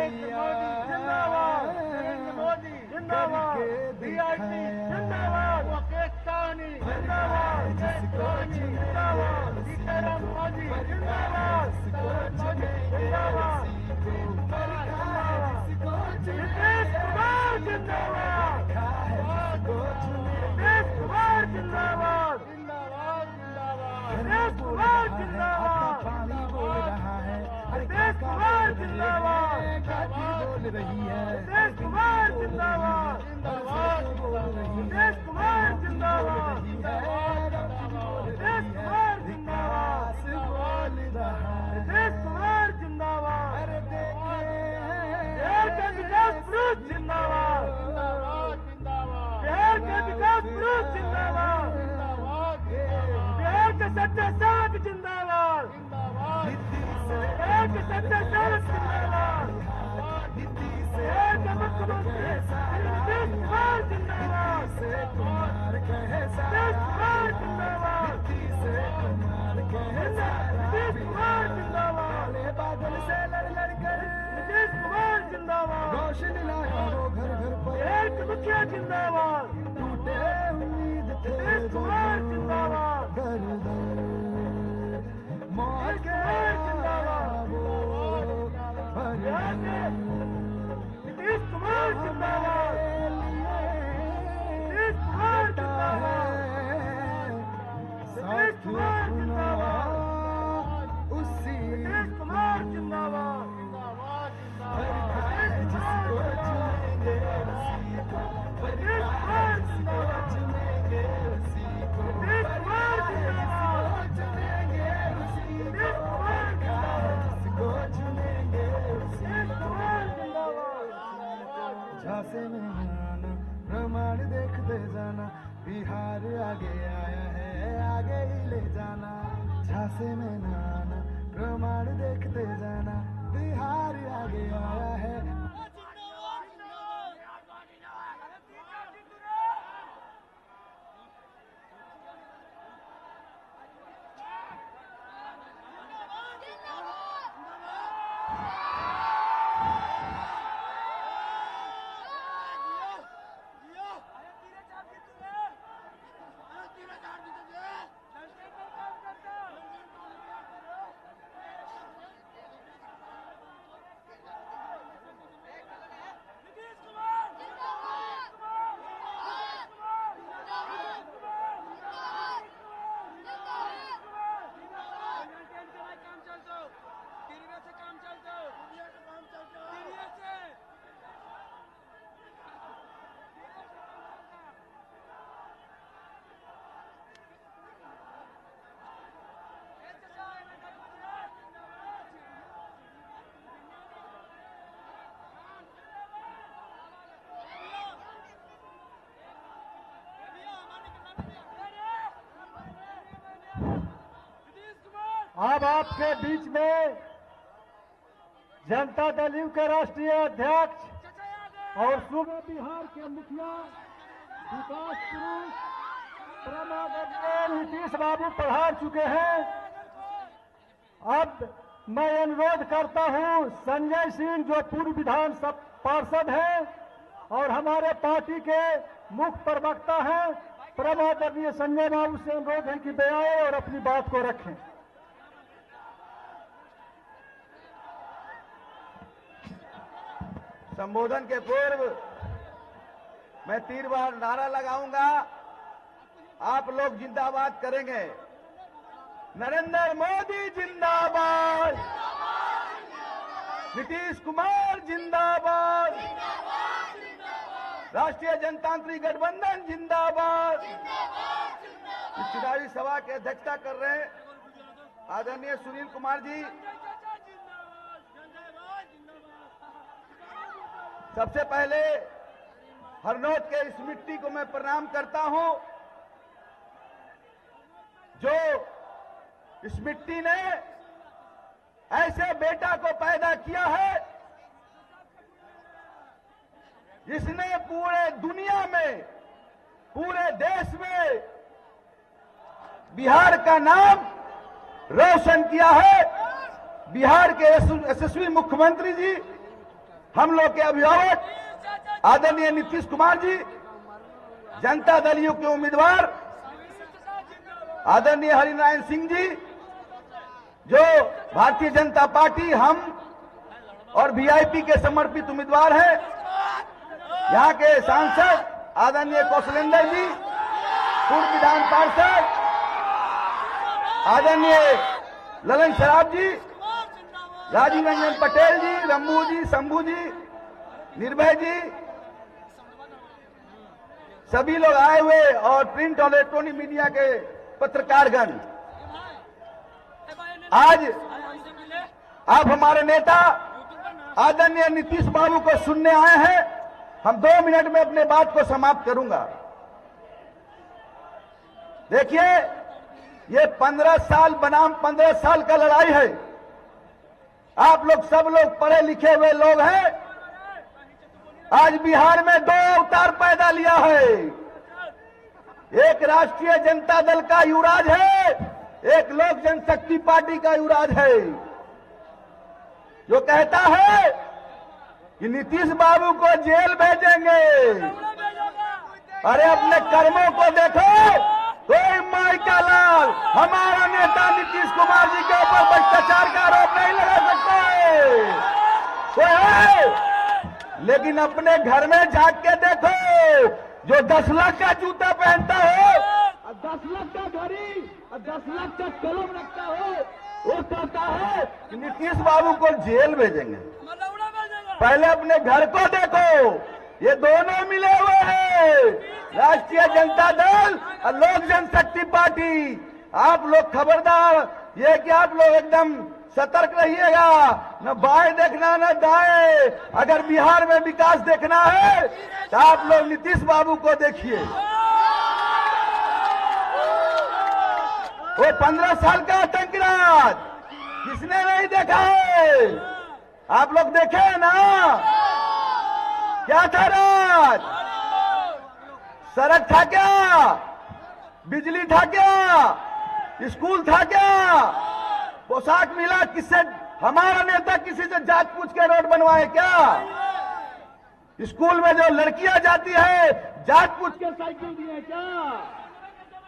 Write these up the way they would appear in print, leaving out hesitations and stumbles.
रैया नरेंद्र मोदी जिंदाबाद, वीआईपी जिंदाबाद, पाकिस्तानी जिंदाबाद, पाकिस्तानी जिंदाबाद, सीताराम मोदी जिंदाबाद, मोदी जिंदाबाद, नीतीश कुमार जिंदाबाद, नीतीश कुमार जिंदाबाद, नीतीश कुमार जिंदाबाद, पानी बोल रहा है, नीतीश कुमार जिंदाबाद, बोल रही है, नीतीश कुमार जिंदाबाद, नीतीश कुमार जिंदाबाद, नीतीश कुमार जिंदाबाद, बोल रहा है, नीतीश कुमार जिंदाबाद, बिहार का विकास पुरुष जिंदाबाद, बिहार का विकास पुरुष जिंदाबाद, बिहार का सच्चा साथ जिंदाबाद, बिहार का सच्चा साथ जिंदाबाद, बिहार का मुख्यमंत्री नीतीश कुमार जिंदाबाद, नीतीश कुमार जिंदाबाद, नीतीश कुमार जिंदाबाद, बादल से लड़ लड़कर नीतीश कुमार जिंदाबाद, रोशनी लाया वो घर घर पर, बिहार के मुखिया जिंदाबाद, टूटे उम्मीद थे नीतीश कुमार जिंदाबाद, दर दर मौत के जिंदाबाद, बिहार के नीतीश कुमार जिंदाबाद, नीतीश कुमार जिंदाबाद, नीतीश कुमार जिंदाबाद, उसी नीतीश कुमार जिंदाबाद, जिसको चुनेंगे उसी को, नीतीश कुमार जिंदाबाद, चुनेंगे उसी को, नीतीश कुमार जिंदाबाद, चुनेंगे उसी नीतीश कुमार जिंदाबाद, को, चुनेंगे उसी नीतीश कुमार जिंदाबाद, झांसे में आना प्रमाण देखते जाना, बिहार आगे आया है आगे ही ले जाना, झांसे में आना प्रमाण देखते जाना, बिहार आगे आया है। अब आपके बीच में जनता दल यू के राष्ट्रीय अध्यक्ष और सूबे बिहार के मुखिया विकास पुरुष नीतीश बाबू पधार चुके हैं। अब मैं अनुरोध करता हूं संजय सिंह जो पूर्व विधान पार्षद हैं और हमारे पार्टी के मुख्य प्रवक्ता हैं, परमादरणीय संजय बाबू से अनुरोध है कि वे आए और अपनी बात को रखें। संबोधन के पूर्व मैं 3 बार नारा लगाऊंगा, आप लोग जिंदाबाद करेंगे। नरेंद्र मोदी जिंदाबाद, नीतीश कुमार जिंदाबाद, राष्ट्रीय जनतांत्रिक गठबंधन जिंदाबाद। इस चुनावी सभा की अध्यक्षता कर रहे हैं आदरणीय सुनील कुमार जी। सबसे पहले हरनौत के इस मिट्टी को मैं प्रणाम करता हूं, जो इस मिट्टी ने ऐसे बेटा को पैदा किया है जिसने पूरे दुनिया में, पूरे देश में बिहार का नाम रोशन किया है। बिहार के यशस्वी मुख्यमंत्री जी हम लोग के अभिभावक आदरणीय नीतीश कुमार जी, जनता दल यू के उम्मीदवार आदरणीय हरिनारायण सिंह जी, जो भारतीय जनता पार्टी हम और वीआईपी के समर्पित उम्मीदवार हैं, यहाँ के सांसद आदरणीय कौशलेंद्र जी, पूर्व विधान पार्षद आदरणीय ललन सराफ जी, राजीव रंजन पटेल जी, रंबू जी, शंभू जी, निर्भय जी, सभी लोग आए हुए और प्रिंट और इलेक्ट्रॉनिक मीडिया के पत्रकारगण, आज आप हमारे नेता आदरणीय नीतीश बाबू को सुनने आए हैं। हम 2 मिनट में अपने बात को समाप्त करूंगा। देखिए, ये 15 साल बनाम 15 साल का लड़ाई है। आप लोग सब लोग पढ़े लिखे हुए लोग हैं। आज बिहार में 2 अवतार पैदा लिया है। एक राष्ट्रीय जनता दल का युवराज है, एक लोक जनशक्ति पार्टी का युवराज है, जो कहता है कि नीतीश बाबू को जेल भेजेंगे। अरे अपने कर्मों को देखो, कोई माई का लाल हमारा नेता नीतीश कुमार जी के ऊपर भ्रष्टाचार का आरोप नहीं लगा सकते। कोई है, लेकिन अपने घर में झांक के देखो, जो 10 लाख का जूता पहनता हो, 10 लाख का घड़ी और 10 लाख का कलम रखता हो, वो कहता है कि नीतीश बाबू को जेल भेजेंगे। पहले अपने घर को देखो, ये दोनों मिले हुए हैं, राष्ट्रीय जनता दल और लोक जनशक्ति पार्टी। आप लोग खबरदार, ये कि आप लोग एकदम सतर्क रहिएगा, न बाएं देखना न दाएं। अगर बिहार में विकास देखना है तो आप लोग नीतीश बाबू को देखिए। वो 15 साल का आतंकराज किसने नहीं देखा है? आप लोग देखे हैं ना? क्या था राज? सड़क था क्या? बिजली था क्या? स्कूल था क्या? पोशाक मिला किससे? हमारा नेता किसी से जांच पूछ के रोड बनवाए क्या? स्कूल में जो लड़कियां जाती है, जांच पूछ के साइकिल दिए क्या?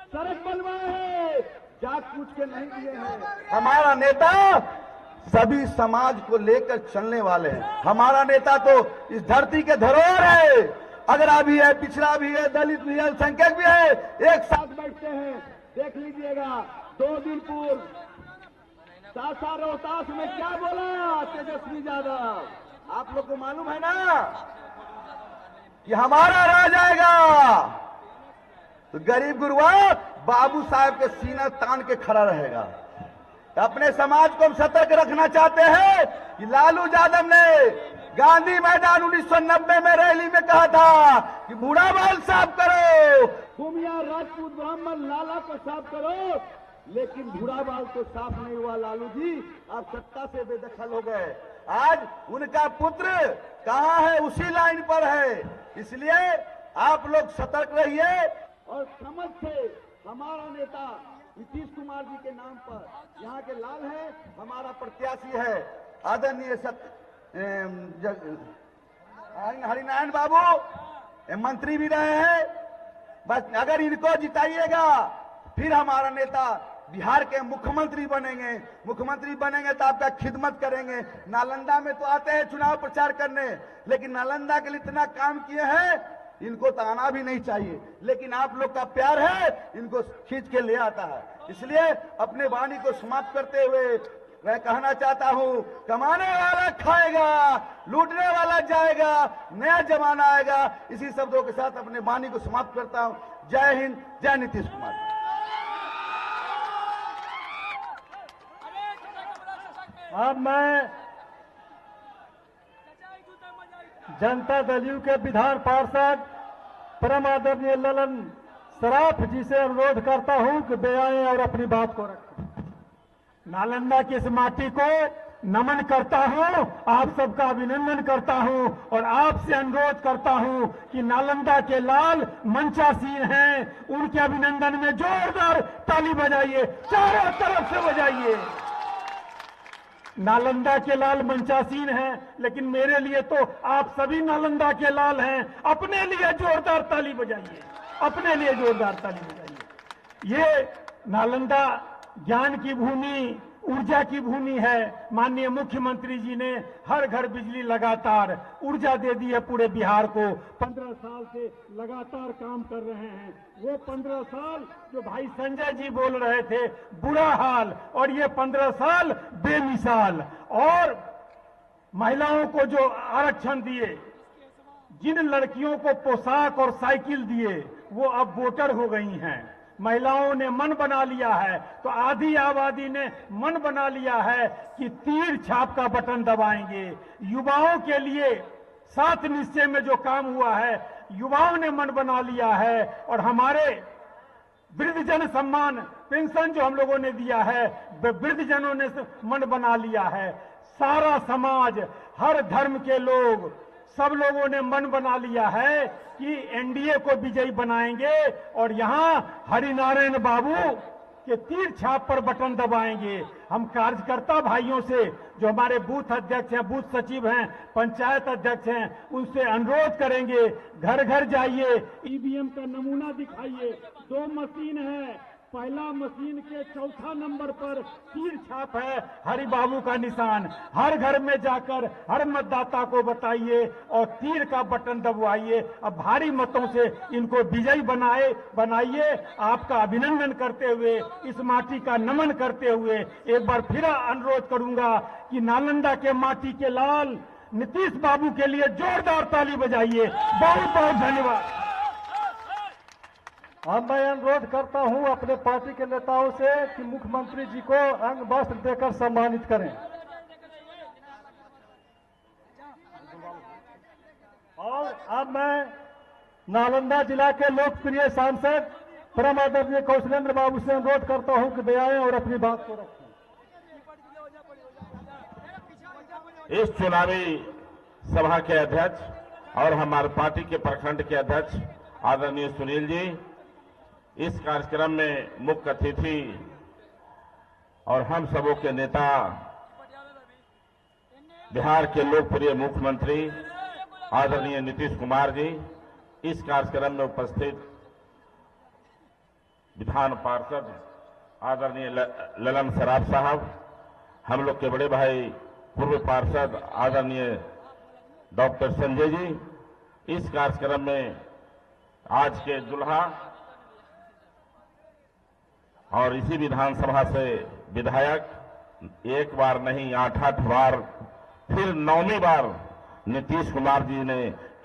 सड़क बनवाए हैं, जांच पूछ के नहीं दिए हैं। हमारा नेता सभी समाज को लेकर चलने वाले हैं। हमारा नेता तो इस धरती के धरोहर है। अगरा भी है, पिछड़ा भी है, दलित भी है, अल्पसंख्यक भी है, एक साथ बैठते हैं। देख लीजिएगा, 2 दिन पूर्व सासा रोहतास में क्या बोला तेजस्वी यादव, आप लोग को मालूम है ना कि हमारा राज आएगा। तो गरीब गुरुआ बाबू साहब के सीना तान के खड़ा रहेगा। अपने समाज को हम सतर्क रखना चाहते हैं कि लालू यादव ने गांधी मैदान 1990 में रैली में कहा था कि बूढ़ा बाल साफ करो, भूमिया राजपूत ब्राह्मण लाला को साफ करो, लेकिन बूढ़ा बाल तो साफ नहीं हुआ। लालू जी, आप सत्ता से बेदखल हो गए। आज उनका पुत्र कहां है? उसी लाइन पर है। इसलिए आप लोग सतर्क रहिए और समझ से हमारा नेता नीतीश कुमार जी के नाम पर यहाँ के लाल है, हमारा प्रत्याशी है आदरणीय हरिनारायण बाबू, मंत्री भी रहे हैं। बस अगर इनको जिताइएगा, फिर हमारा नेता बिहार के मुख्यमंत्री बनेंगे। मुख्यमंत्री बनेंगे तो आपका खिदमत करेंगे। नालंदा में तो आते हैं चुनाव प्रचार करने, लेकिन नालंदा के लिए इतना काम किए हैं, इनको तो आना भी नहीं चाहिए। लेकिन आप लोग का प्यार है, इनको खींच के ले आता है। इसलिए अपने वाणी को समाप्त करते हुए मैं कहना चाहता हूं, कमाने वाला खाएगा, लूटने वाला जाएगा, नया जमाना आएगा। इसी शब्दों के साथ अपने वाणी को समाप्त करता हूं। जय हिंद, जय नीतीश कुमार। अब मैं जनता दल यू के विधान पार्षद परम आदरणीय ललन सराफ जी से अनुरोध करता हूं कि वे आए और अपनी बात को रखें। नालंदा की इस माटी को नमन करता हूं, आप सबका अभिनंदन करता हूं और आपसे अनुरोध करता हूं कि नालंदा के लाल मंचासीन हैं, उनके अभिनंदन में जोरदार ताली बजाइए, चारों तरफ से बजाइए। नालंदा के लाल मंचासीन हैं, लेकिन मेरे लिए तो आप सभी नालंदा के लाल हैं। अपने लिए जोरदार ताली बजाइए, अपने लिए जोरदार ताली बजाइए। ये नालंदा ज्ञान की भूमि, ऊर्जा की भूमि है। माननीय मुख्यमंत्री जी ने हर घर बिजली लगातार ऊर्जा दे दी है पूरे बिहार को। 15 साल से लगातार काम कर रहे हैं। वो 15 साल जो भाई संजय जी बोल रहे थे बुरा हाल, और ये 15 साल बेमिसाल। और महिलाओं को जो आरक्षण दिए, जिन लड़कियों को पोशाक और साइकिल दिए, वो अब वोटर हो गई हैं। महिलाओं ने मन बना लिया है, तो आधी आबादी ने मन बना लिया है कि तीर छाप का बटन दबाएंगे। युवाओं के लिए 7 निश्चय में जो काम हुआ है, युवाओं ने मन बना लिया है। और हमारे वृद्धजन सम्मान पेंशन जो हम लोगों ने दिया है, वृद्धजनों ने मन बना लिया है। सारा समाज, हर धर्म के लोग, सब लोगों ने मन बना लिया है कि एनडीए को विजयी बनाएंगे और यहां हरिनारायण बाबू के तीर छाप पर बटन दबाएंगे। हम कार्यकर्ता भाइयों से, जो हमारे बूथ अध्यक्ष हैं, बूथ सचिव हैं, पंचायत अध्यक्ष हैं, उनसे अनुरोध करेंगे, घर घर जाइए, ईवीएम का नमूना दिखाइए। 2 मशीन है, पहला मशीन के 4था नंबर पर तीर छाप है, हरि बाबू का निशान। हर घर में जाकर हर मतदाता को बताइए और तीर का बटन दबवाइए। अब भारी मतों से इनको विजयी बनाइए। आपका अभिनंदन करते हुए, इस माटी का नमन करते हुए एक बार फिर अनुरोध करूंगा कि नालंदा के माटी के लाल नीतीश बाबू के लिए जोरदार ताली बजाइए। बहुत बहुत धन्यवाद। अब मैं अनुरोध करता हूं अपने पार्टी के नेताओं से कि मुख्यमंत्री जी को अंग वस्त्र देकर सम्मानित करें। और अब मैं नालंदा जिला के लोकप्रिय सांसद परम आदरणीय कौशलेंद्र बाबू से अनुरोध करता हूं कि वे आएं और अपनी बात को रखें। इस चुनावी सभा के अध्यक्ष और हमारे पार्टी के प्रखंड के अध्यक्ष आदरणीय सुनील जी, इस कार्यक्रम में मुख्य अतिथि और हम सबों के नेता, बिहार के लोकप्रिय मुख्यमंत्री आदरणीय नीतीश कुमार जी, इस कार्यक्रम में उपस्थित विधान पार्षद आदरणीय ललन सराफ साहब, हम लोग के बड़े भाई पूर्व पार्षद आदरणीय डॉक्टर संजय जी, इस कार्यक्रम में आज के दुल्हा और इसी विधानसभा से विधायक एक बार नहीं 8 बार, फिर 9वीं बार नीतीश कुमार जी ने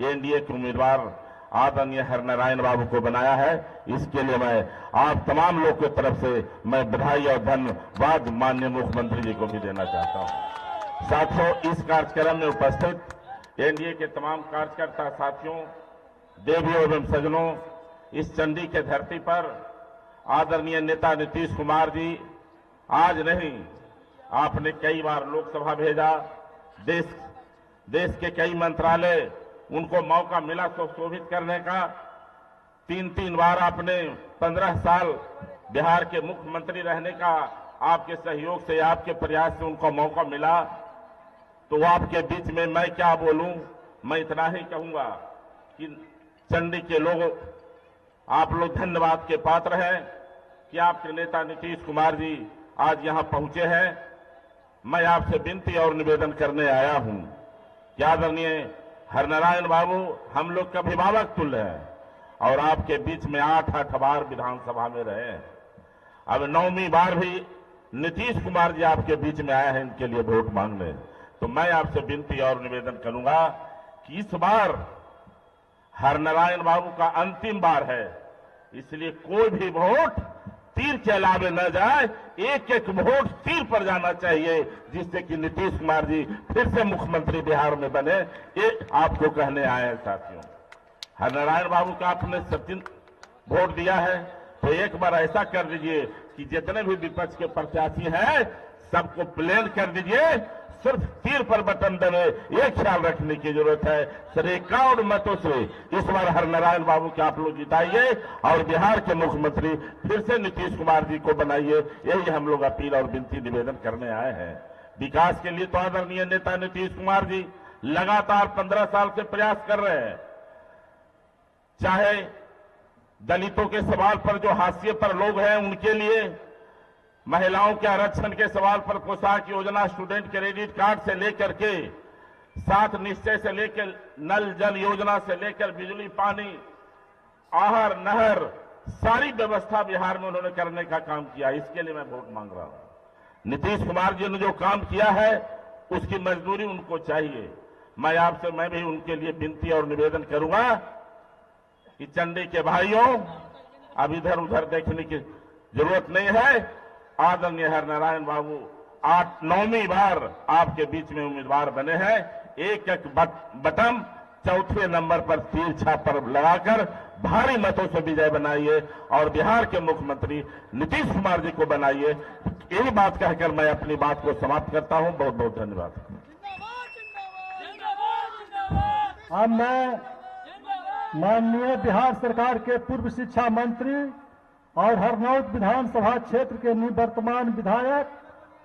एनडीए के उम्मीदवार आदरणीय हरिनारायण बाबू को बनाया है। इसके लिए मैं आप तमाम लोग की तरफ से मैं बधाई और धन्यवाद माननीय मुख्यमंत्री जी को भी देना चाहता हूं। साथियों, इस कार्यक्रम में उपस्थित एनडीए के तमाम कार्यकर्ता साथियों, देवियों एवं सज्जनों, इस चंडी के धरती पर आदरणीय नेता नीतीश कुमार जी आज नहीं, आपने कई बार लोकसभा भेजा, देश के कई मंत्रालय, उनको मौका मिला सुशोभित करने का। 3 बार आपने 15 साल बिहार के मुख्यमंत्री रहने का आपके सहयोग से, आपके प्रयास से उनको मौका मिला। तो आपके बीच में मैं क्या बोलूं, मैं इतना ही कहूंगा कि चंडी के लोग, आप लोग धन्यवाद के पात्र हैं कि आपके नेता नीतीश कुमार जी आज यहां पहुंचे हैं। मैं आपसे विनती और निवेदन करने आया हूं कि आदरणीय हरिनारायण बाबू हम लोग के अभिभावक तुल्य हैं और आपके बीच में 8 बार विधानसभा में रहे हैं। अब 9वीं बार भी नीतीश कुमार जी आपके बीच में आए हैं इनके लिए वोट मांगने। तो मैं आपसे विनती और निवेदन करूंगा कि इस बार हरिनारायण बाबू का अंतिम बार है, इसलिए कोई भी वोट तीर के अलावे न जाए, एक वोट तीर पर जाना चाहिए, जिससे कि नीतीश कुमार जी फिर से मुख्यमंत्री बिहार में बने। ये आपको कहने आए हैं साथियों। हरिनारायण बाबू का आपने सचिन वोट दिया है, तो एक बार ऐसा कर दीजिए कि जितने भी विपक्ष के प्रत्याशी हैं सबको प्लेन कर दीजिए, सिर्फ तीर पर बटन दबे, ये ख्याल रखने की जरूरत है। रिकॉर्ड मतों से इस बार हरिनारायण बाबू के आप लोग जिताइए और बिहार के मुख्यमंत्री फिर से नीतीश कुमार जी को बनाइए। यही हम लोग अपील और विनती निवेदन करने आए हैं। विकास के लिए तो आदरणीय नेता नीतीश कुमार जी लगातार 15 साल से प्रयास कर रहे हैं। चाहे दलितों के सवाल पर जो हाशिए पर लोग हैं उनके लिए, महिलाओं के आरक्षण के सवाल पर पोशाक योजना, स्टूडेंट क्रेडिट कार्ड से लेकर के 7 निश्चय से लेकर नल जल योजना से लेकर बिजली, पानी, आहर, नहर, सारी व्यवस्था बिहार में उन्होंने करने का काम किया। इसके लिए मैं वोट मांग रहा हूं। नीतीश कुमार जी ने जो काम किया है उसकी मजदूरी उनको चाहिए। मैं भी उनके लिए विनती और निवेदन करूंगा कि चंडी के भाइयों, अब इधर उधर देखने की जरूरत नहीं है। आदरणीय हरनारायण बाबू 9वीं बार आपके बीच में उम्मीदवार बने हैं। एक एक बटन चौथे नंबर पर तीर छाप पर लगाकर भारी मतों से विजय बनाइए और बिहार के मुख्यमंत्री नीतीश कुमार जी को बनाइए। यही बात कहकर मैं अपनी बात को समाप्त करता हूं। बहुत बहुत धन्यवाद। अब मैं माननीय बिहार सरकार के पूर्व शिक्षा मंत्री और हरनौत विधानसभा क्षेत्र के निवर्तमान विधायक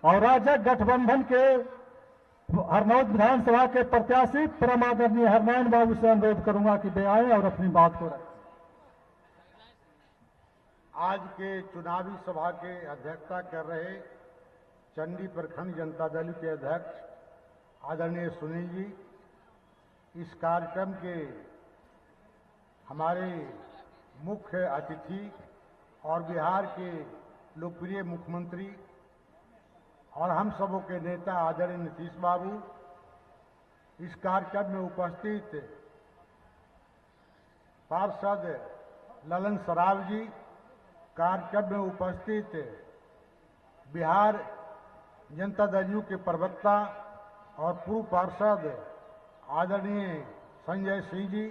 और राजग गठबंधन के हरनौत विधानसभा के प्रत्याशी परम आदरणीय हरनारायण बाबू से अनुरोध करूंगा कि वे आए और अपनी बात को रखें। आज के चुनावी सभा के अध्यक्षता कर रहे चंडी प्रखंड जनता दल के अध्यक्ष आदरणीय सुनील जी, इस कार्यक्रम के हमारे मुख्य अतिथि और बिहार के लोकप्रिय मुख्यमंत्री और हम सबों के नेता आदरणीय नीतीश बाबू, इस कार्यक्रम में उपस्थित पार्षद ललन सराव जी, कार्यक्रम में उपस्थित बिहार जनता दल यू के प्रवक्ता और पूर्व पार्षद आदरणीय संजय सिंह जी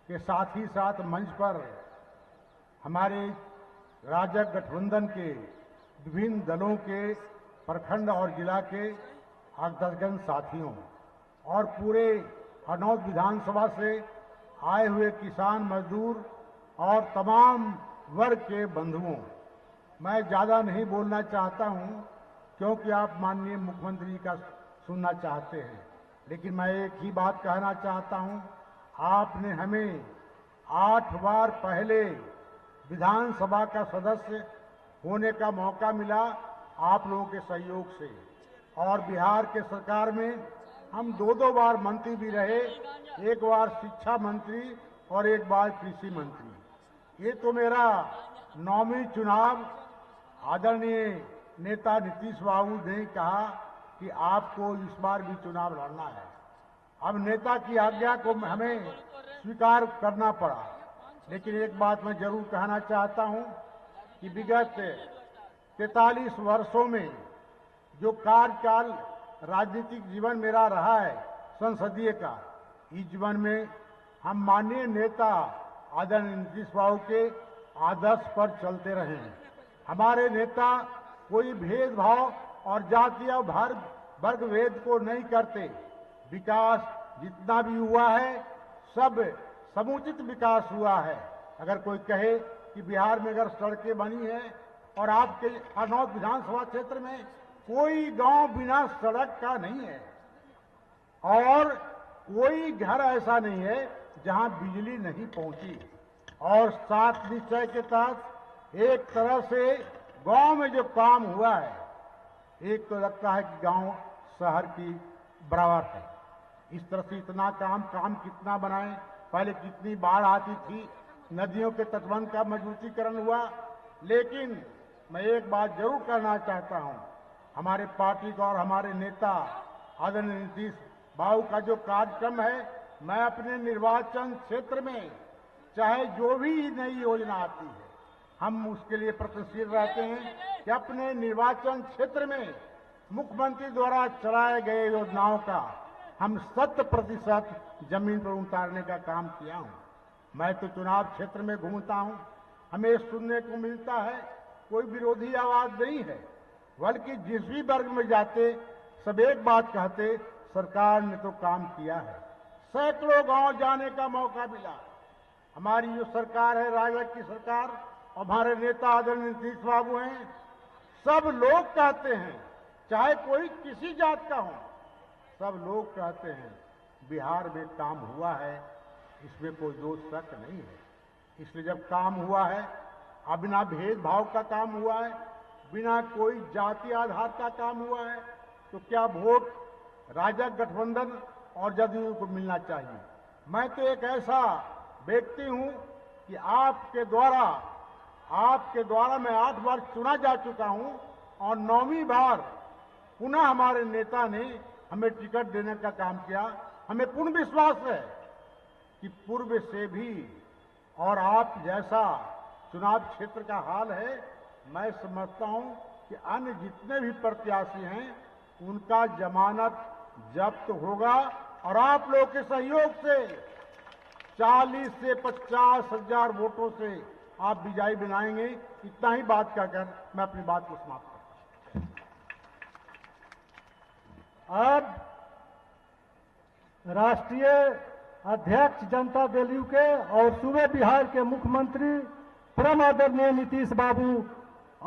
के साथ ही साथ मंच पर हमारे राजग गठबंधन के विभिन्न दलों के प्रखंड और जिला के 8-10 साथियों और पूरे हरनौत विधानसभा से आए हुए किसान, मजदूर और तमाम वर्ग के बंधुओं, मैं ज़्यादा नहीं बोलना चाहता हूं क्योंकि आप माननीय मुख्यमंत्री का सुनना चाहते हैं, लेकिन मैं एक ही बात कहना चाहता हूं। आपने हमें 8 बार पहले विधानसभा का सदस्य होने का मौका मिला आप लोगों के सहयोग से, और बिहार के सरकार में हम 2-2 बार मंत्री भी रहे, एक बार शिक्षा मंत्री और एक बार कृषि मंत्री। ये तो मेरा 9वीं चुनाव। आदरणीय नेता नीतीश बाबू ने कहा कि आपको इस बार भी चुनाव लड़ना है। अब नेता की आज्ञा को हमें स्वीकार करना पड़ा, लेकिन एक बात मैं जरूर कहना चाहता हूं कि विगत 43 वर्षों में जो कार्यकाल राजनीतिक जीवन मेरा रहा है संसदीय का, इस जीवन में हम माननीय नेता आदरणीय नीतीश बाबू के आदर्श पर चलते रहे हैं। हमारे नेता कोई भेदभाव और जातीय वर्ग भेद को नहीं करते। विकास जितना भी हुआ है सब समुचित विकास हुआ है। अगर कोई कहे कि बिहार में अगर सड़कें बनी है और आपके हरनौत विधानसभा क्षेत्र में कोई गांव बिना सड़क का नहीं है और कोई घर ऐसा नहीं है जहां बिजली नहीं पहुंची, और 7 निश्चय के तहत एक तरह से गांव में जो काम हुआ है, एक तो लगता है कि गांव शहर की बराबर है। इस तरह से इतना काम कितना बनाए, पहले कितनी बाढ़ आती थी, नदियों के तटबंध का मजबूतीकरण हुआ। लेकिन मैं एक बात जरूर कहना चाहता हूं, हमारे पार्टी का और हमारे नेता आदरणीय नीतीश बाबू का जो कार्यक्रम है, मैं अपने निर्वाचन क्षेत्र में चाहे जो भी नई योजना आती है, हम उसके लिए प्रयत्नशील रहते हैं कि अपने निर्वाचन क्षेत्र में मुख्यमंत्री द्वारा चलाए गए योजनाओं का हम 100% जमीन पर उतारने का काम किया हूं। मैं तो चुनाव क्षेत्र में घूमता हूं, हमें सुनने को मिलता है कोई विरोधी आवाज नहीं है, बल्कि जिस भी वर्ग में जाते सब एक बात कहते, सरकार ने तो काम किया है। सैकड़ों गांव जाने का मौका मिला। हमारी जो सरकार है, राजग की सरकार, और हमारे नेता आदरणीय नीतीश बाबू हैं, सब लोग कहते हैं चाहे कोई किसी जात का हो, सब लोग कहते हैं बिहार में काम हुआ है, इसमें कोई दो शक नहीं है। इसलिए जब काम हुआ है, अब बिना भेदभाव का काम हुआ है, बिना कोई जाति आधार का काम हुआ है, तो क्या वोट राजग गठबंधन और जदयू को मिलना चाहिए। मैं तो एक ऐसा व्यक्ति हूं कि आपके द्वारा मैं 8 बार चुना जा चुका हूं और 9वीं बार पुनः हमारे नेता ने हमें टिकट देने का काम किया। हमें पूर्ण विश्वास है कि पूर्व से भी और आप जैसा चुनाव क्षेत्र का हाल है, मैं समझता हूं कि अन्य जितने भी प्रत्याशी हैं उनका जमानत जब्त होगा और आप लोग के सहयोग से 40 से 50 हजार वोटों से आप विजयी बनाएंगे। इतना ही बात कहकर मैं अपनी बात को समाप्त करता हूं। अब राष्ट्रीय अध्यक्ष जनता दल यू के और सूबे बिहार के मुख्यमंत्री परम आदरणीय नीतीश बाबू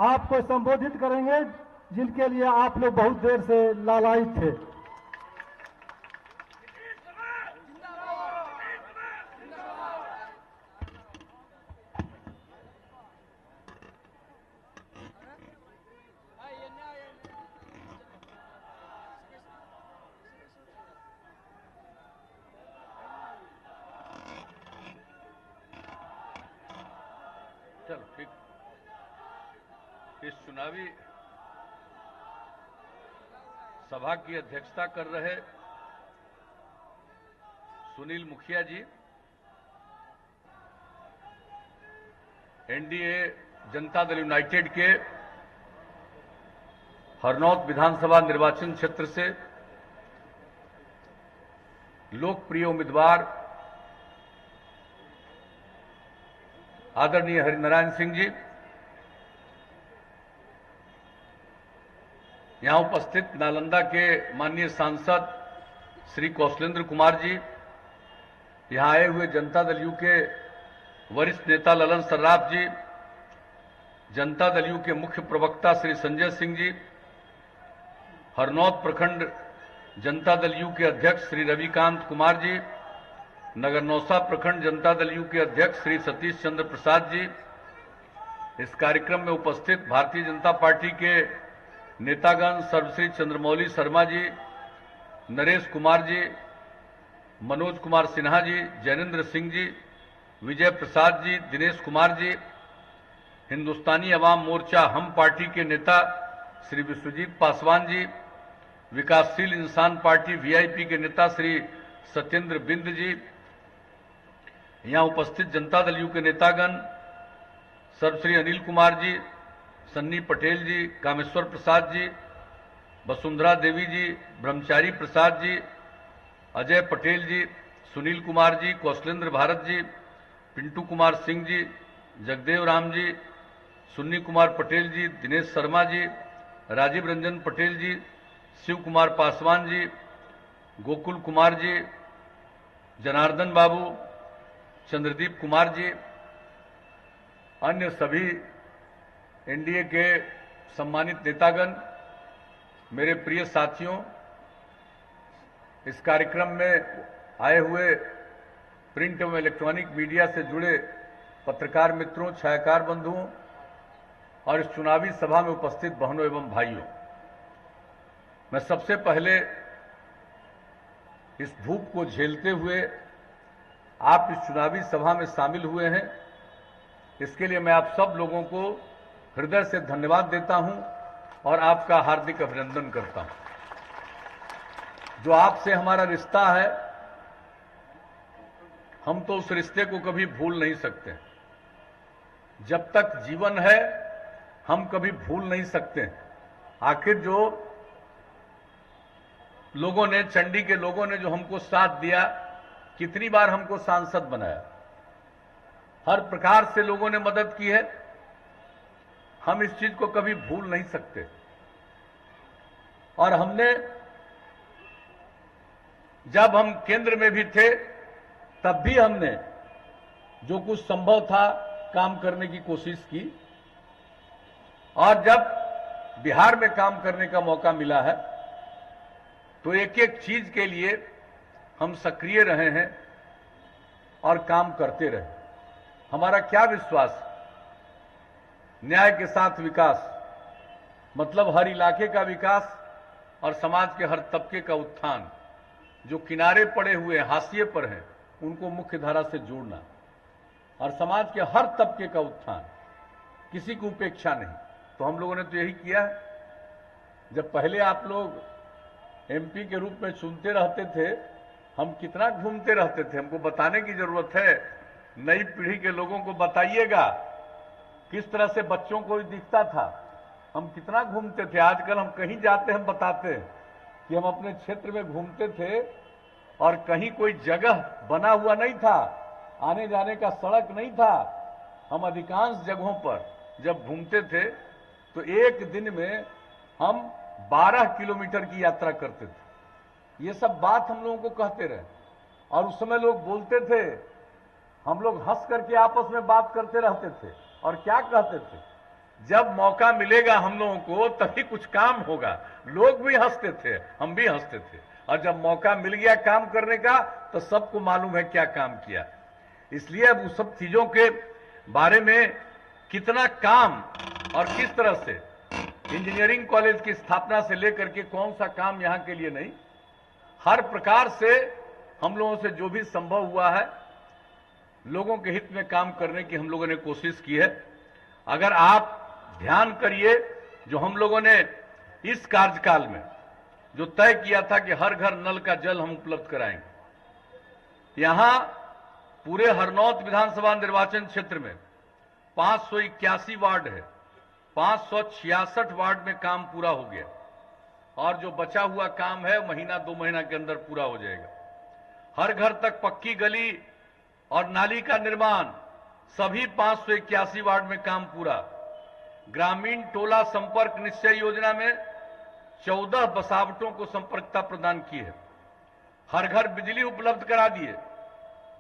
आपको संबोधित करेंगे, जिनके लिए आप लोग बहुत देर से लालायित थे। चलो ठीक। इस चुनावी सभा की अध्यक्षता कर रहे सुनील मुखिया जी, एनडीए जनता दल यूनाइटेड के हरनौत विधानसभा निर्वाचन क्षेत्र से लोकप्रिय उम्मीदवार आदरणीय हरिनारायण सिंह जी, यहां उपस्थित नालंदा के माननीय सांसद श्री कौशलेंद्र कुमार जी, यहां आए हुए जनता दल यू के वरिष्ठ नेता ललन सर्राफ जी, जनता दल यू के मुख्य प्रवक्ता श्री संजय सिंह जी, हरनौत प्रखंड जनता दल यू के अध्यक्ष श्री रविकांत कुमार जी, नगर नौसा प्रखंड जनता दल यू के अध्यक्ष श्री सतीश चंद्र प्रसाद जी, इस कार्यक्रम में उपस्थित भारतीय जनता पार्टी के नेतागण सर्वश्री चंद्रमौली शर्मा जी, नरेश कुमार जी, मनोज कुमार सिन्हा जी, जैनेन्द्र सिंह जी, विजय प्रसाद जी, दिनेश कुमार जी, हिंदुस्तानी अवाम मोर्चा हम पार्टी के नेता श्री विश्वजीत पासवान जी, विकासशील इंसान पार्टी वीआईपी के नेता श्री सत्येंद्र बिंद जी, यहां उपस्थित जनता दल यू के नेतागण सर्वश्री अनिल कुमार जी, सन्नी पटेल जी, कामेश्वर प्रसाद जी, वसुंधरा देवी जी, ब्रह्मचारी प्रसाद जी, अजय पटेल जी, सुनील कुमार जी, कौशलेंद्र भारत जी, पिंटू कुमार सिंह जी, जगदेव राम जी, सुन्नी कुमार पटेल जी, दिनेश शर्मा जी, राजीव रंजन पटेल जी, शिव कुमार पासवान जी, गोकुल कुमार जी, जनार्दन बाबू, चंद्रदीप कुमार जी, अन्य सभी एनडीए के सम्मानित नेतागण, मेरे प्रिय साथियों, इस कार्यक्रम में आए हुए प्रिंट एवं इलेक्ट्रॉनिक मीडिया से जुड़े पत्रकार मित्रों, छायाकार बंधुओं और इस चुनावी सभा में उपस्थित बहनों एवं भाइयों, मैं सबसे पहले इस धूप को झेलते हुए आप इस चुनावी सभा में शामिल हुए हैं, इसके लिए मैं आप सब लोगों को हृदय से धन्यवाद देता हूं और आपका हार्दिक अभिनंदन करता हूं। जो आपसे हमारा रिश्ता है, हम तो उस रिश्ते को कभी भूल नहीं सकते। जब तक जीवन है हम कभी भूल नहीं सकते। आखिर जो लोगों ने, चंडी के लोगों ने जो हमको साथ दिया, कितनी बार हमको सांसद बनाया, हर प्रकार से लोगों ने मदद की है, हम इस चीज को कभी भूल नहीं सकते। और हमने, जब हम केंद्र में भी थे तब भी हमने जो कुछ संभव था काम करने की कोशिश की, और जब बिहार में काम करने का मौका मिला है, तो एक एक चीज के लिए हम सक्रिय रहे हैं और काम करते रहे। हमारा क्या विश्वास, न्याय के साथ विकास, मतलब हर इलाके का विकास और समाज के हर तबके का उत्थान। जो किनारे पड़े हुए हाशिए पर हैं उनको मुख्य धारा से जोड़ना, और समाज के हर तबके का उत्थान, किसी की उपेक्षा नहीं। तो हम लोगों ने तो यही किया है। जब पहले आप लोग एमपी के रूप में सुनते रहते थे, हम कितना घूमते रहते थे, हमको बताने की जरूरत है। नई पीढ़ी के लोगों को बताइएगा किस तरह से बच्चों को दिखता था, हम कितना घूमते थे। आजकल हम कहीं जाते हम बताते हैं कि हम अपने क्षेत्र में घूमते थे और कहीं कोई जगह बना हुआ नहीं था, आने जाने का सड़क नहीं था। हम अधिकांश जगहों पर जब घूमते थे तो एक दिन में हम 12 किलोमीटर की यात्रा करते थे। ये सब बात हम लोगों को कहते रहे, और उस समय लोग बोलते थे, हम लोग हंस करके आपस में बात करते रहते थे। और क्या कहते थे, जब मौका मिलेगा हम लोगों को तभी कुछ काम होगा। लोग भी हंसते थे, हम भी हंसते थे, और जब मौका मिल गया काम करने का तो सबको मालूम है क्या काम किया। इसलिए अब उस सब चीजों के बारे में कितना काम और किस तरह से इंजीनियरिंग कॉलेज की स्थापना से लेकर के कौन सा काम यहां के लिए नहीं, हर प्रकार से हम लोगों से जो भी संभव हुआ है लोगों के हित में काम करने की हम लोगों ने कोशिश की है। अगर आप ध्यान करिए, जो हम लोगों ने इस कार्यकाल में जो तय किया था कि हर घर नल का जल हम उपलब्ध कराएंगे, यहां पूरे हरनौत विधानसभा निर्वाचन क्षेत्र में 581 वार्ड है, 566 वार्ड में काम पूरा हो गया, और जो बचा हुआ काम है महीना 2 महीना के अंदर पूरा हो जाएगा। हर घर तक पक्की गली और नाली का निर्माण, सभी 581 वार्ड में काम पूरा। ग्रामीण टोला संपर्क निश्चय योजना में 14 बसावटों को संपर्कता प्रदान की है। हर घर बिजली उपलब्ध करा दिए।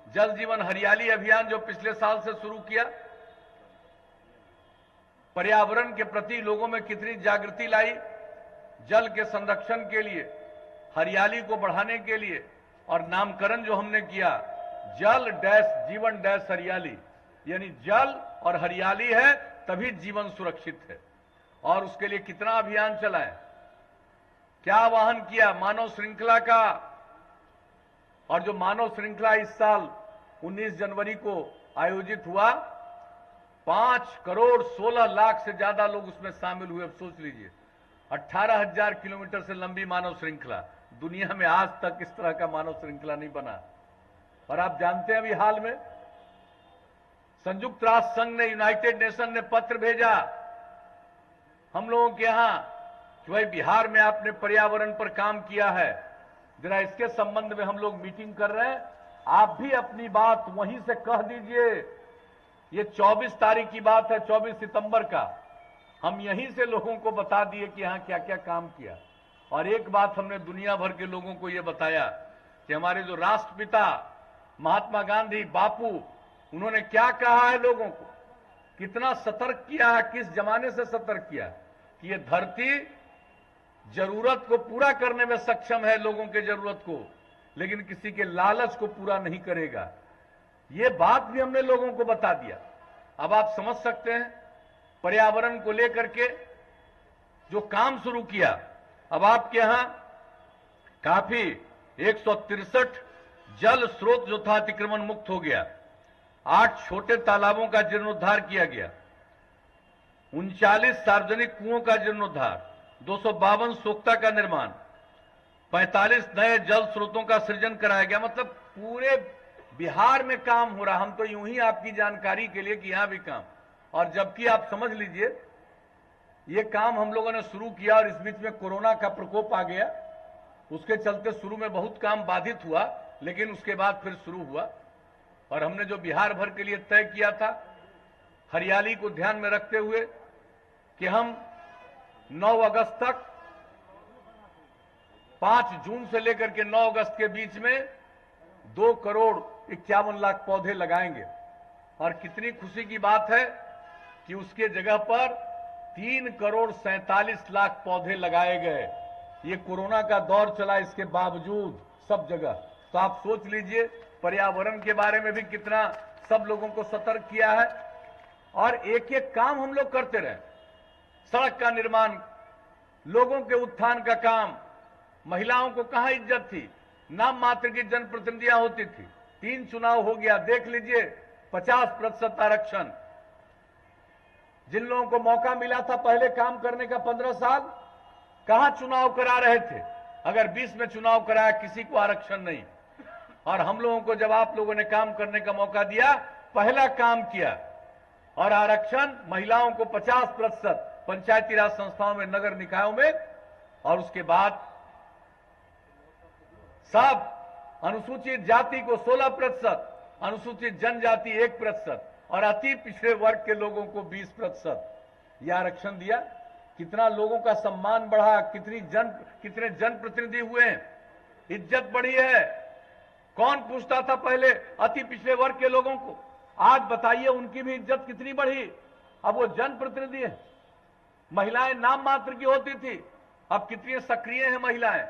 जल जीवन हरियाली अभियान जो पिछले साल से शुरू किया, पर्यावरण के प्रति लोगों में कितनी जागृति लाई, जल के संरक्षण के लिए, हरियाली को बढ़ाने के लिए, और नामकरण जो हमने किया, जल डैश जीवन डैश हरियाली, यानी जल और हरियाली है तभी जीवन सुरक्षित है। और उसके लिए कितना अभियान चलाए, क्या आह्वान किया मानव श्रृंखला का। और जो मानव श्रृंखला इस साल 19 जनवरी को आयोजित हुआ, 5 करोड़ 16 लाख से ज्यादा लोग उसमें शामिल हुए। अब सोच लीजिए, 18,000 किलोमीटर से लंबी मानव श्रृंखला, दुनिया में आज तक इस तरह का मानव श्रृंखला नहीं बना। और आप जानते हैं अभी हाल में संयुक्त राष्ट्र संघ ने, यूनाइटेड नेशन ने पत्र भेजा हम लोगों के यहां कि भाई बिहार में आपने पर्यावरण पर काम किया है, जरा इसके संबंध में हम लोग मीटिंग कर रहे हैं, आप भी अपनी बात वहीं से कह दीजिए। ये 24 तारीख की बात है, 24 सितंबर का, हम यहीं से लोगों को बता दिए कि यहां क्या क्या काम किया। और एक बात हमने दुनिया भर के लोगों को यह बताया कि हमारे जो राष्ट्रपिता महात्मा गांधी बापू, उन्होंने क्या कहा है लोगों को, कितना सतर्क किया है, किस जमाने से सतर्क किया कि ये धरती जरूरत को पूरा करने में सक्षम है, लोगों के जरूरत को, लेकिन किसी के लालच को पूरा नहीं करेगा। ये बात भी हमने लोगों को बता दिया। अब आप समझ सकते हैं पर्यावरण को लेकर के जो काम शुरू किया। अब आपके यहां काफी 163 जल स्रोत जो था अतिक्रमण मुक्त हो गया, 8 छोटे तालाबों का जीर्णोद्धार किया गया, 39 सार्वजनिक कुओं का जीर्णोद्धार, 252 सोख्ता का निर्माण, 45 नए जल स्रोतों का सृजन कराया गया। मतलब पूरे बिहार में काम हो रहा। हम तो यूं ही आपकी जानकारी के लिए कि यहां भी काम, और जबकि आप समझ लीजिए ये काम हम लोगों ने शुरू किया और इस बीच में कोरोना का प्रकोप आ गया, उसके चलते शुरू में बहुत काम बाधित हुआ, लेकिन उसके बाद फिर शुरू हुआ। और हमने जो बिहार भर के लिए तय किया था, हरियाली को ध्यान में रखते हुए कि हम 9 अगस्त तक, 5 जून से लेकर के 9 अगस्त के बीच में 2 करोड़ 51 लाख पौधे लगाएंगे। और कितनी खुशी की बात है कि उसके जगह पर 3,47,00,000 पौधे लगाए गए। ये कोरोना का दौर चला, इसके बावजूद सब जगह। तो आप सोच लीजिए पर्यावरण के बारे में भी कितना सब लोगों को सतर्क किया है। और एक एक काम हम लोग करते रहे, सड़क का निर्माण, लोगों के उत्थान का काम। महिलाओं को कहां इज्जत थी, नाम मात्र की जनप्रतिनिधियां होती थी। 3 चुनाव हो गया, देख लीजिए 50% आरक्षण। जिन लोगों को मौका मिला था पहले काम करने का 15 साल, कहां चुनाव करा रहे थे? अगर 20 में चुनाव कराया, किसी को आरक्षण नहीं। और हम लोगों को जब आप लोगों ने काम करने का मौका दिया, पहला काम किया। और आरक्षण महिलाओं को 50% पंचायती राज संस्थाओं में, नगर निकायों में, और उसके बाद सब अनुसूचित जाति को 16%, अनुसूचित जनजाति 1% और अति पिछड़े वर्ग के लोगों को 20% यह आरक्षण दिया। कितना लोगों का सम्मान बढ़ा, कितने जनप्रतिनिधि हुए, इज्जत बढ़ी है। कौन पूछता था पहले अति पिछड़े वर्ग के लोगों को? आज बताइए उनकी भी इज्जत कितनी बढ़ी। अब वो जनप्रतिनिधि है। महिलाएं नाम मात्र की होती थी, अब कितनी सक्रिय हैं महिलाएं।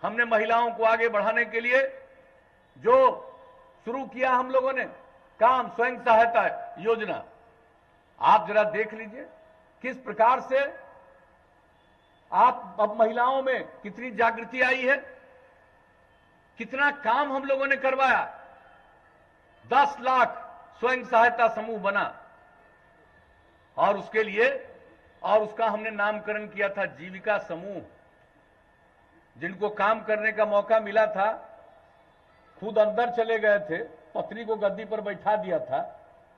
हमने महिलाओं को आगे बढ़ाने के लिए जो शुरू किया हम लोगों ने काम, स्वयं सहायता योजना, आप जरा देख लीजिए किस प्रकार से आप अब महिलाओं में कितनी जागृति आई है, कितना काम हम लोगों ने करवाया। 10 लाख स्वयं सहायता समूह बना और उसके लिए, और उसका हमने नामकरण किया था जीविका समूह। जिनको काम करने का मौका मिला था, खुद अंदर चले गए थे, पत्नी को गद्दी पर बैठा दिया था,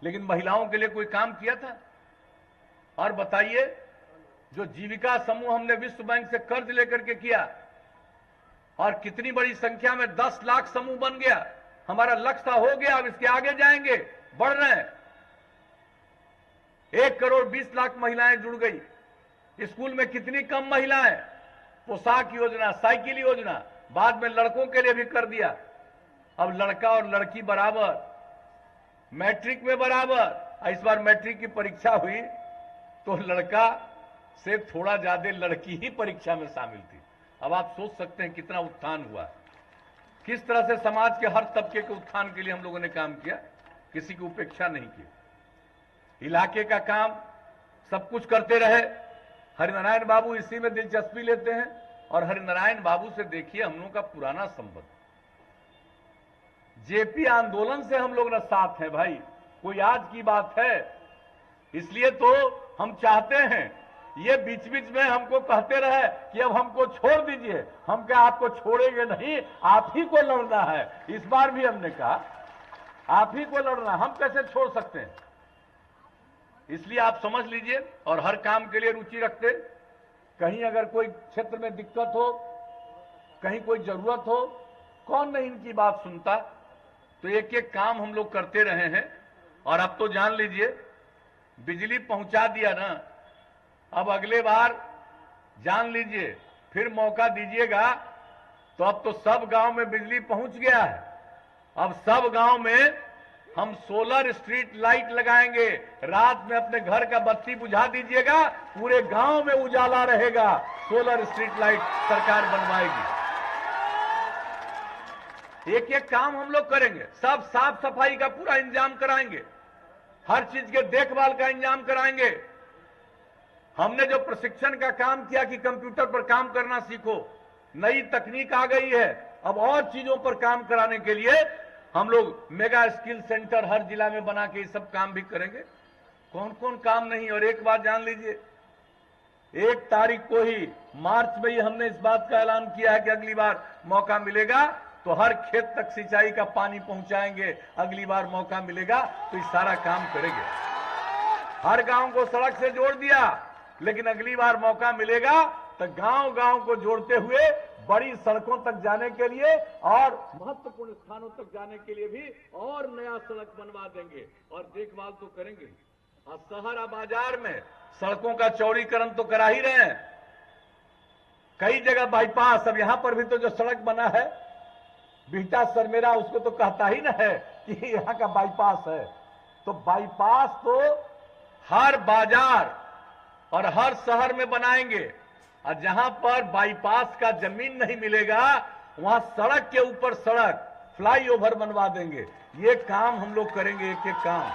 लेकिन महिलाओं के लिए कोई काम किया था? और बताइए, जो जीविका समूह हमने विश्व बैंक से कर्ज लेकर के किया, और कितनी बड़ी संख्या में 10 लाख समूह बन गया। हमारा लक्ष्य हो गया, अब इसके आगे जाएंगे, बढ़ रहे हैं। 1,20,00,000 महिलाएं जुड़ गई। स्कूल में कितनी कम महिलाएं, पोशाक योजना, साइकिल योजना, बाद में लड़कों के लिए भी कर दिया। अब लड़का और लड़की बराबर, मैट्रिक में बराबर। इस बार मैट्रिक की परीक्षा हुई तो लड़का से थोड़ा ज्यादा लड़की ही परीक्षा में शामिल थी। अब आप सोच सकते हैं कितना उत्थान हुआ, किस तरह से समाज के हर तबके के उत्थान के लिए हम लोगों ने काम किया, किसी की उपेक्षा नहीं की। इलाके का काम सब कुछ करते रहे। हरिनारायण बाबू इसी में दिलचस्पी लेते हैं, और हरिनारायण बाबू से देखिए हम लोगों का पुराना संबंध, जेपी आंदोलन से हम लोग ना साथ हैं भाई, कोई आज की बात है। इसलिए तो हम चाहते हैं, ये बीच बीच में हमको कहते रहे कि अब हमको छोड़ दीजिए। हम क्या आपको छोड़ेंगे नहीं, आप ही को लड़ना है। इस बार भी हमने कहा आप ही को लड़ना, हम कैसे छोड़ सकते हैं। इसलिए आप समझ लीजिए, और हर काम के लिए रुचि रखते। कहीं अगर कोई क्षेत्र में दिक्कत हो, कहीं कोई जरूरत हो, कौन नहीं इनकी बात सुनता। तो एक एक काम हम लोग करते रहे हैं। और अब तो जान लीजिए, बिजली पहुंचा दिया ना, अब अगले बार जान लीजिए फिर मौका दीजिएगा तो अब तो सब गांव में बिजली पहुंच गया है। अब सब गांव में हम सोलर स्ट्रीट लाइट लगाएंगे। रात में अपने घर का बत्ती बुझा दीजिएगा, पूरे गांव में उजाला रहेगा। सोलर स्ट्रीट लाइट सरकार बनवाएगी। एक एक काम हम लोग करेंगे। सब साफ सफाई का पूरा इंतजाम कराएंगे, हर चीज के देखभाल का इंतजाम कराएंगे। हमने जो प्रशिक्षण का काम किया कि कंप्यूटर पर काम करना सीखो, नई तकनीक आ गई है, अब और चीजों पर काम कराने के लिए हम लोग मेगा स्किल सेंटर हर जिला में बना के ये सब काम भी करेंगे। कौन कौन काम नहीं। और एक बात जान लीजिए, 1 तारीख को ही मार्च में ही हमने इस बात का ऐलान किया है कि अगली बार मौका मिलेगा तो हर खेत तक सिंचाई का पानी पहुंचाएंगे। अगली बार मौका मिलेगा तो ये सारा काम करेंगे। हर गांव को सड़क से जोड़ दिया, लेकिन अगली बार मौका मिलेगा तो गांव गांव को जोड़ते हुए बड़ी सड़कों तक जाने के लिए और महत्वपूर्ण स्थानों तक जाने के लिए भी और नया सड़क बनवा देंगे और देखभाल तो करेंगे। और शहर बाजार में सड़कों का चौड़ीकरण तो करा ही रहे हैं, कई जगह बाईपास। अब यहां पर भी तो जो सड़क बना है बिहटा सरमेरा, उसको तो कहता ही ना है कि यहां का बाईपास है। तो बाईपास तो हर बाजार और हर शहर में बनाएंगे। और जहां पर बाईपास का जमीन नहीं मिलेगा वहां सड़क के ऊपर सड़क, फ्लाईओवर बनवा देंगे। ये काम हम लोग करेंगे, एक एक काम।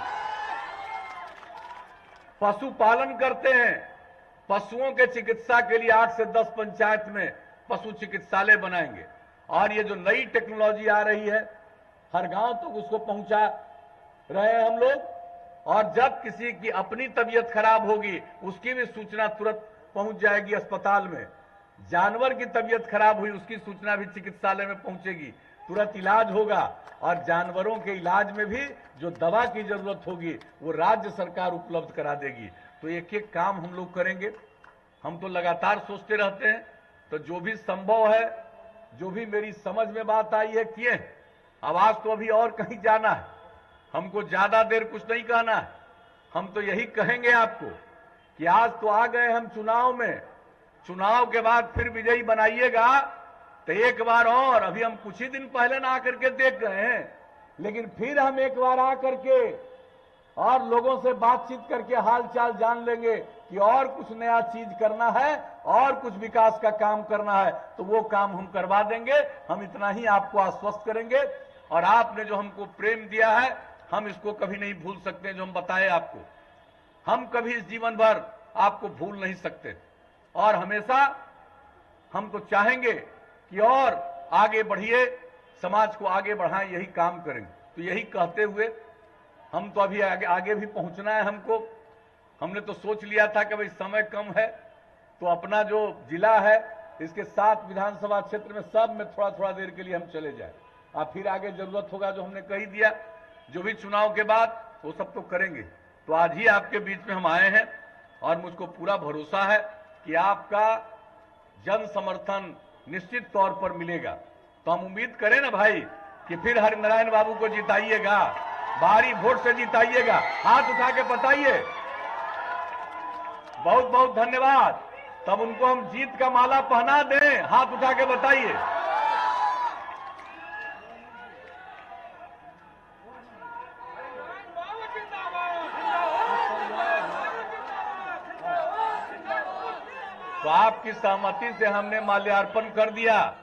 पशुपालन करते हैं, पशुओं के चिकित्सा के लिए 8 से 10 पंचायत में पशु चिकित्सालय बनाएंगे। और ये जो नई टेक्नोलॉजी आ रही है हर गांव तक उसको पहुंचा रहे हैं हम लोग। और जब किसी की अपनी तबीयत खराब होगी उसकी भी सूचना तुरंत पहुंच जाएगी अस्पताल में। जानवर की तबीयत खराब हुई उसकी सूचना भी चिकित्सालय में पहुंचेगी, तुरंत इलाज होगा। और जानवरों के इलाज में भी जो दवा की जरूरत होगी वो राज्य सरकार उपलब्ध करा देगी। तो एक एक काम हम लोग करेंगे। हम तो लगातार सोचते रहते हैं, तो जो भी संभव है, जो भी मेरी समझ में बात आई है किए। आवाज तो अभी और कहीं जाना है, हमको ज्यादा देर कुछ नहीं कहना है। हम तो यही कहेंगे आपको कि आज तो आ गए हम चुनाव में, चुनाव के बाद फिर विजयी बनाइएगा तो एक बार और, अभी हम कुछ ही दिन पहले ना आकर के देख गए हैं, लेकिन फिर हम एक बार आकर के और लोगों से बातचीत करके हाल चाल जान लेंगे कि और कुछ नया चीज करना है और कुछ विकास का काम करना है तो वो काम हम करवा देंगे। हम इतना ही आपको आश्वस्त करेंगे। और आपने जो हमको प्रेम दिया है हम इसको कभी नहीं भूल सकते। जो हम बताए आपको, हम कभी इस जीवन भर आपको भूल नहीं सकते। और हमेशा हम तो चाहेंगे कि और आगे बढ़िए, समाज को आगे बढ़ाएं, यही काम करेंगे। तो यही कहते हुए हम तो अभी आगे भी पहुंचना है हमको। हमने तो सोच लिया था कि भाई समय कम है तो अपना जो जिला है इसके 7 विधानसभा क्षेत्र में सब में थोड़ा थोड़ा देर के लिए हम चले जाए। और फिर आगे जरूरत होगा जो हमने कही दिया, जो भी चुनाव के बाद वो सब तो करेंगे। तो आज ही आपके बीच में हम आए हैं और मुझको पूरा भरोसा है कि आपका जन समर्थन निश्चित तौर पर मिलेगा। तो हम उम्मीद करें ना भाई कि फिर हरिनारायण बाबू को जिताइएगा, भारी वोट से जिताइएगा। हाथ उठा के बताइए। बहुत बहुत धन्यवाद। तब उनको हम जीत का माला पहना दें, हाथ उठा के बताइए। तो आपकी सहमति से हमने माल्यार्पण कर दिया।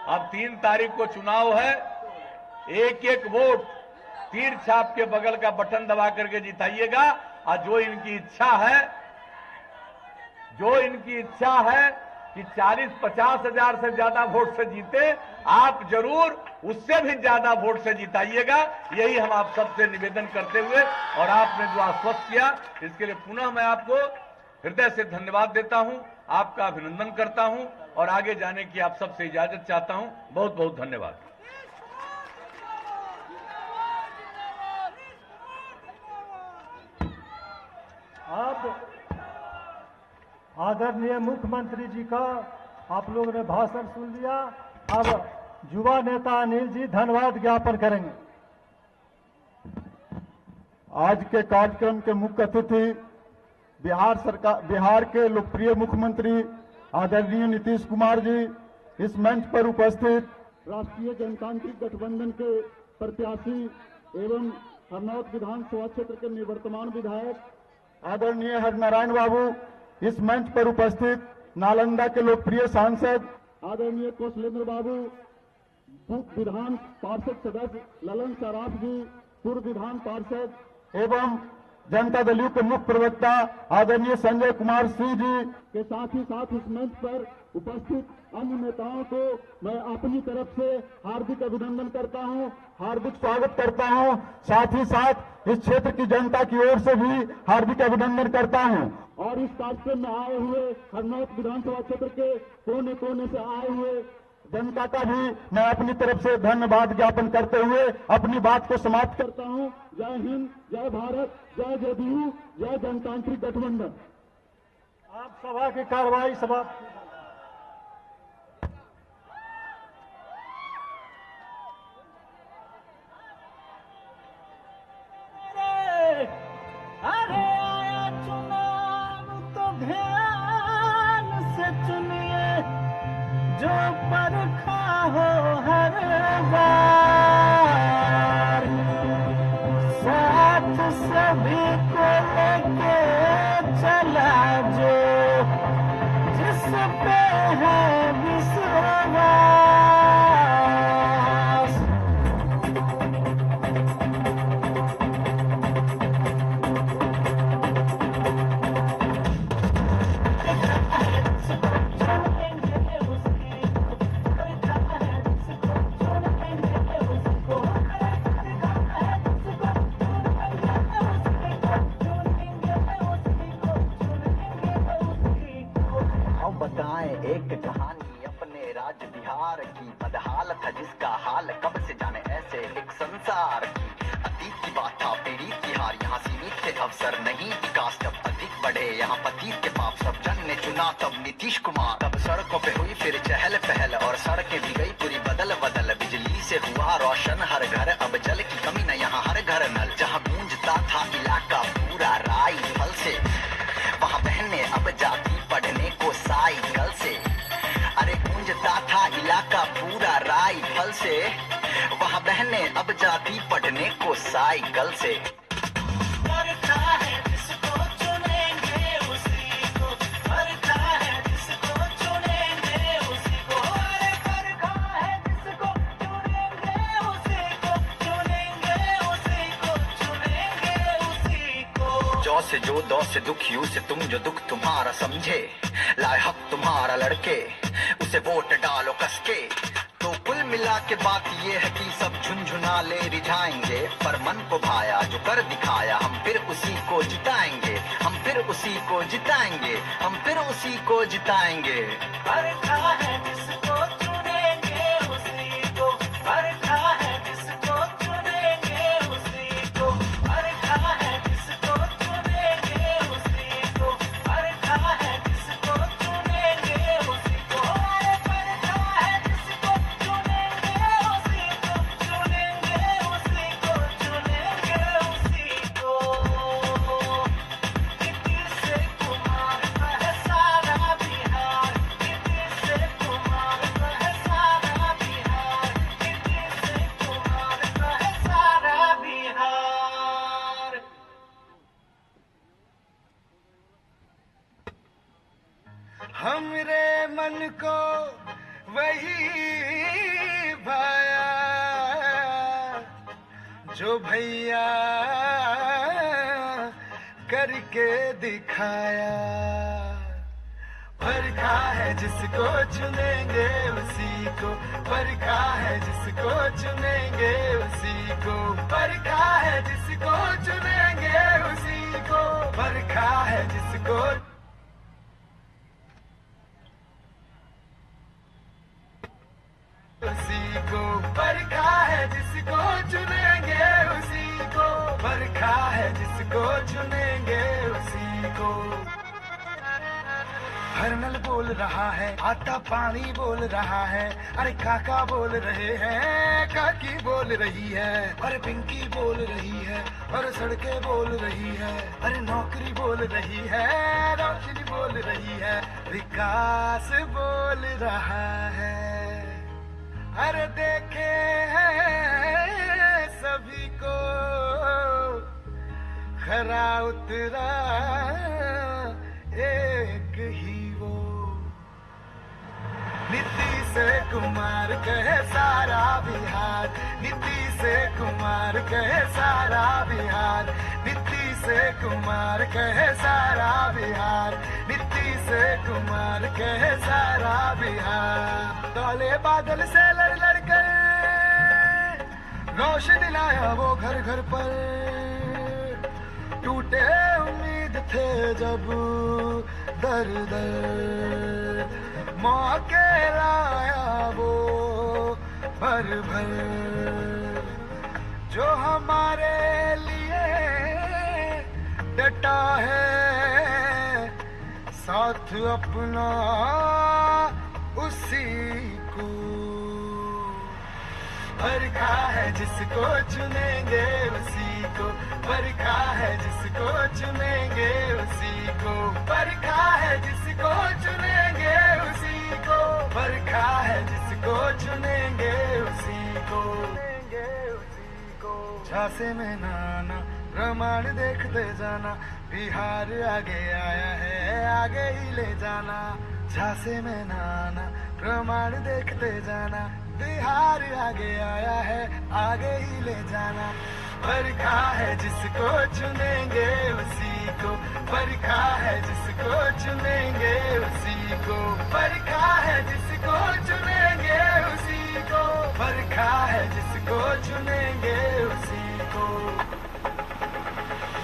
अब 3 तारीख को चुनाव है। एक एक वोट तीर छाप के बगल का बटन दबा करके जिताइएगा। और जो इनकी इच्छा है कि 40-50 हजार से ज्यादा वोट से जीते, आप जरूर उससे भी ज्यादा वोट से जिताइएगा। यही हम आप सबसे निवेदन करते हुए, और आपने जो आश्वस्त किया इसके लिए पुनः मैं आपको हृदय से धन्यवाद देता हूं, आपका अभिनंदन करता हूं और आगे जाने की आप सबसे इजाजत चाहता हूं। बहुत बहुत धन्यवाद। अब आदरणीय मुख्यमंत्री जी का आप लोगों ने भाषण सुन लिया। अब युवा नेता अनिल जी धन्यवाद ज्ञापन करेंगे। आज के कार्यक्रम के मुख्य अतिथि बिहार के लोकप्रिय मुख्यमंत्री आदरणीय नीतीश कुमार जी, इस मंच पर उपस्थित राष्ट्रीय जनतांत्रिक गठबंधन के प्रत्याशी एवं हरनौत विधानसभा क्षेत्र के निवर्तमान विधायक आदरणीय हरिनारायण बाबू, इस मंच पर उपस्थित नालंदा के लोकप्रिय सांसद आदरणीय कौशलेंद्र बाबू, विधान पार्षद सदस्य ललन सराफ जी, पूर्व विधान पार्षद एवं जनता दल यू के मुख्य प्रवक्ता आदरणीय संजय कुमार सिंह जी के साथ ही साथ इस मंच पर उपस्थित अन्य नेताओं को मैं अपनी तरफ से हार्दिक अभिनंदन करता हूं, हार्दिक स्वागत करता हूं। साथ ही साथ इस क्षेत्र की जनता की ओर से भी हार्दिक अभिनंदन करता हूं। और इस कार्यक्रम में आए हुए हरनौत विधानसभा क्षेत्र के कोने कोने से आए हुए जनता का भी मैं अपनी तरफ से धन्यवाद ज्ञापन करते हुए अपनी बात को समाप्त करता हूं। जय हिंद, जय भारत, जय जदयू, जय जनतांत्रिक गठबंधन। आप सभा की कार्रवाई समाप्त। अरे आया चुनाव तो ध्यान से चुनिए, जो परखा हो हर बार, साथ सभी को लेके चला जो के अवसर नहीं, विकास जब अधिक बढ़े यहाँ पतित के पाप सब जन ने चुना तब नीतीश कुमार। तब सड़कों पे हुई फिर चहल पहल और सड़कें भी गई पूरी बदल बदल, बिजली से हुआ रोशन हर घर, अब जल की कमी न यहाँ हर घर नल। जहाँ गूंजता था इलाका पूरा राइफल से, वहाँ बहने अब जाती पढ़ने को साइकिल से। अरे गूंजता था इलाका पूरा राइफल से, वहाँ बहने अब जाती पढ़ने को साइकिल से। जौ से जो दौ से दुख यू से तुम जो दुख तुम्हारा समझे, लाए हक तुम्हारा लड़के उसे वोट डालो कसके। तो कुल मिला के बात ये है कि सब झुनझुना ले रिझाएंगे, पर मन को भाया जो कर दिखाया हम फिर उसी को जिताएंगे, हम फिर उसी को जिताएंगे, हम फिर उसी को जिताएंगे। बरखा है जिसको चुनेंगे उसी को, बरखा है जिसको चुनेंगे उसी को, बरखा है जिसको चुनेंगे उसी को, बरखा है जिसको चुनेंगे उसी को, बरखा है जिसको चुनेंगे उसी को, चुनेंगे उसी को, चुनेंगे उसी को। नीतीश कुमार का है सारा बिहार, नीतीश कुमार का है सारा बिहार, नीतीश कुमार का है सारा बिहार। हमरे मन को वही भाया जो भैया करके दिखाया। बरखा है जिसको चुनेंगे उसी को, बरखा है जिसको चुनेंगे उसी को, बरखा है जिसको चुनेंगे उसी को, बरखा है जिसको उसी को, बरखा है जिसको चुनेंगे उसी को, बरखा है जिसको चुनेंगे उसी को। हर नल बोल रहा है, आता पानी बोल रहा है, अरे काका बोल रहे हैं, काकी बोल रही है, अरे पिंकी बोल रही है, और सड़कें बोल रही है, अरे नौकरी बोल रही है, रोशनी बोल रही है, विकास बोल रहा है। अरे देखे हैं सभी को खरा उतरा एक ही वो। नीतीश कुमार कहे सारा बिहार, नीतीश कुमार कहे सारा बिहार, नीतीश कुमार कहे सारा बिहार, नीतीश कुमार कहे सारा बिहार। काले बादल से लड़ लड़ कर रोशनी लाया वो घर घर पर, टूटे उम्मीद थे जब दर दर, मौके लाया वो भर भर, जो हमारे लिए डटा है साथ अपना उसी को। बरखा है जिसको चुनेंगे उसी को, बरखा है जिसको चुनेंगे उसी को, बरखा है जिसको चुनेंगे उसी को, बरखा है जिसको चुनेंगे उसी को, चुनेंगे उसी को। झांसे में नाना प्रमाण देखते जाना, बिहार आगे आया है आगे ही ले जाना। झांसे में नाना प्रमाण देखते जाना, बिहार आगे आया है आगे ही ले जाना। बरखा है जिसको चुनेंगे उसी को, बरखा है जिसको चुनेंगे उसी को, बरखा है जिसको चुनेंगे उसी को, बरखा है जिसको चुनेंगे उसी को।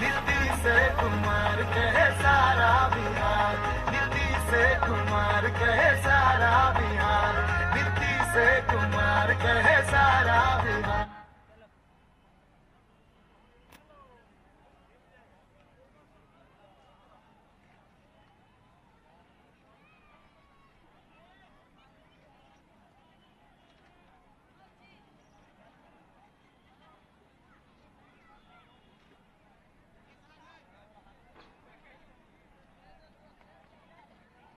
नीतीश कुमार कहे सारा बिहार, नीतीश कुमार कहे